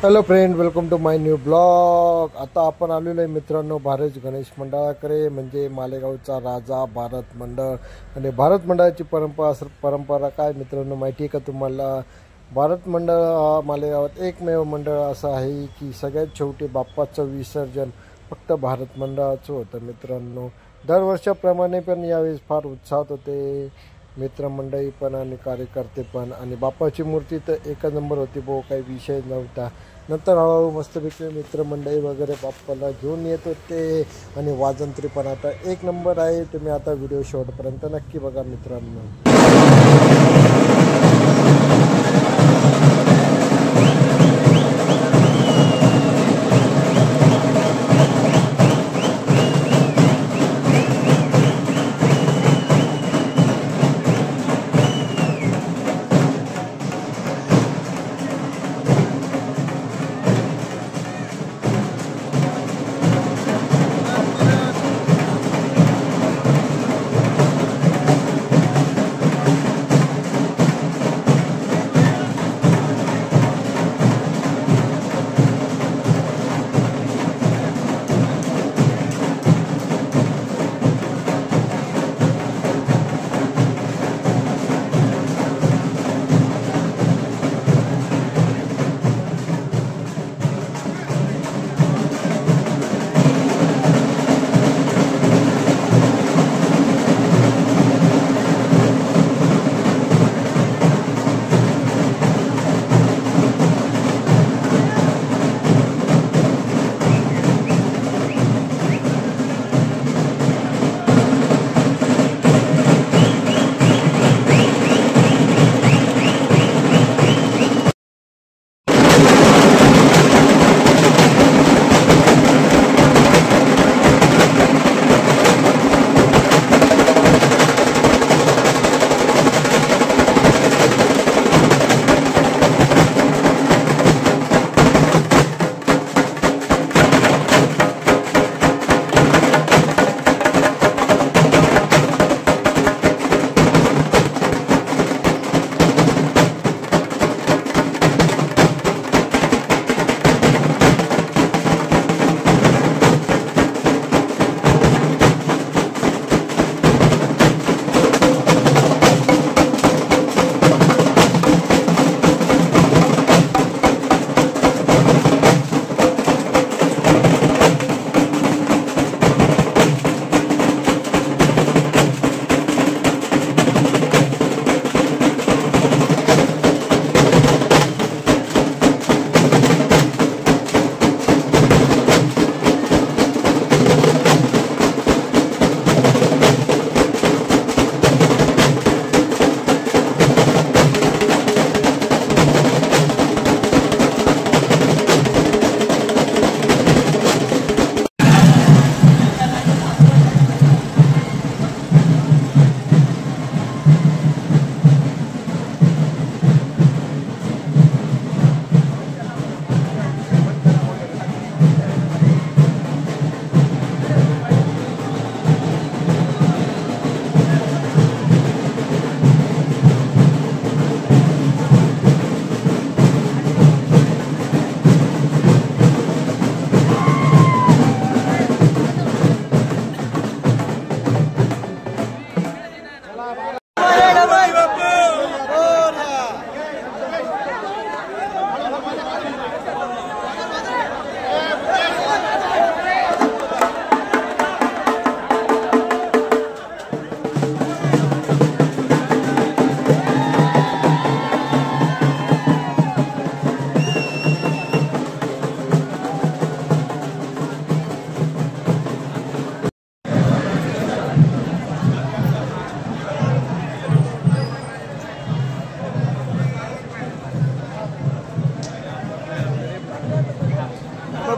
Hello friend, welcome to my new blog. आता आपण आलेलो आहे मित्रांनो भारत गणेश मंडळाकडे, म्हणजे मालेगावचा राजा भारत मंडळ। आणि भारत मंडळाची परंपरा काय मित्रांनो माहिती आहे का तुम्हाला? भारत मंडळ हा मालेगावात एकमेव मंडळ असं आहे की सगळ्यात शेवटी बाप्पाचं विसर्जन फक्त भारत मंडळाचं होतं मित्रांनो। दरवर्षाप्रमाणे पण यावेळेस फार उत्साहात होते मित्रमंडळी पण आणि कार्यकर्ते पण, आणि बाप्पाची मूर्ती तर एकच नंबर होती भाऊ, काही विषय नव्हता। नंतर हळूहळू मस्तपैकी मित्रमंडळी वगैरे बाप्पाला घेऊन येत होते आणि वाजंत्री पण आता एक नंबर आहे। तुम्ही आता व्हिडिओ शेवटपर्यंत नक्की बघा मित्रांनो।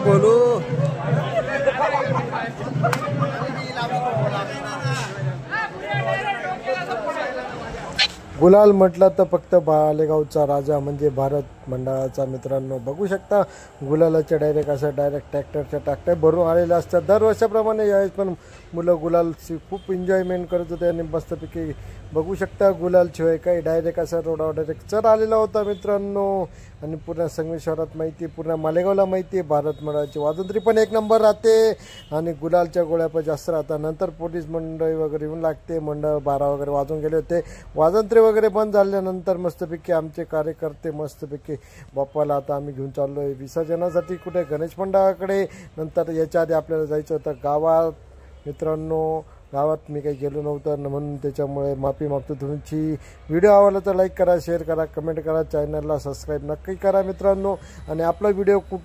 बोलू गुलाल म्हटलं तर फक्त मालेगावचा राजा म्हणजे भारत मंडळाचा मित्रांनो बघू शकता गुलालाच्या डायरेक्ट असं डायरेक्ट ट्रॅक्टरच्या टाकट्या भरून आलेल्या असतात दरवर्षाप्रमाणे यावेळेस पण मुलं गुलालची खूप एन्जॉयमेंट करत होते आणि मस्तपैकी बघू शकता गुलालशिवाय काही डायरेक्ट असा रोडावर डायरेक्ट चढ आलेला होता मित्रांनो आणि पूर्ण संगमेश्वरात माहिती पूर्ण मालेगावला माहिती आहे भारत मंडळाची वाजंत्री पण एक नंबर राहते आणि गुलालच्या गोळ्या पण जास्त राहतात नंतर पोलीस मंडळी वगैरे येऊन लागते मंडळ 12 वगैरे वाजून गेले होते वाजंत्री वगैरे बंद झाल्यानंतर मस्तपैकी आमचे कार्यकर्ते मस्तपैकी बाप्पाला आता आम्ही घेऊन चाललो आहे विसर्जनासाठी कुठे गणेश मंडळाकडे नंतर याच्या आधी आपल्याला जायचं होतं गावात मित्रांनो गावात मी काही गेलो नव्हतं म्हणून त्याच्यामुळे माफी मागतो तुमची व्हिडिओ आवडला तर लाईक करा शेअर करा कमेंट करा चॅनलला सबस्क्राईब नक्की करा मित्रांनो आणि आपला व्हिडिओ खूप